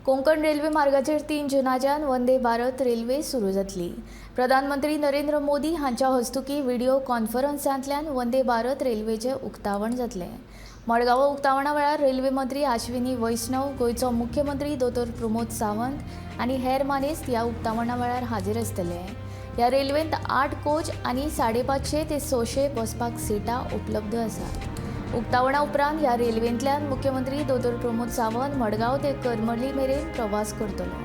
Konkan railway मार्गाचेर 3 जुनाच्यान Vande Bharat railway सुरू जातली। प्रधानमंत्री नरेंद्र मोदी हांच्या हस्तुकी व्हिडिओ कॉन्फरन्सांतल्यान वंदे भारत रेल्वेचे उक्तावण जातले। मडगांव उक्तावणा वेळार रेल्वे मंत्री अश्विनी वैष्णव, गोयचो मुख्यमंत्री दोतोर प्रमोद सावंत आनी हेर मानेस्त ह्या उक्तावणा वेळार हाजीर आसतले। ह्या रेल्वेंत 8 कोच आनी 550 ते 600 बसपाक सिटां उपलब्ध आसात। उक्तावणा उपरांत ह्या रेल्वेंतल्यान मुख्यमंत्री दोतोर प्रमोद सावंत मडगांव ते करमली मेरेन प्रवास करतलो।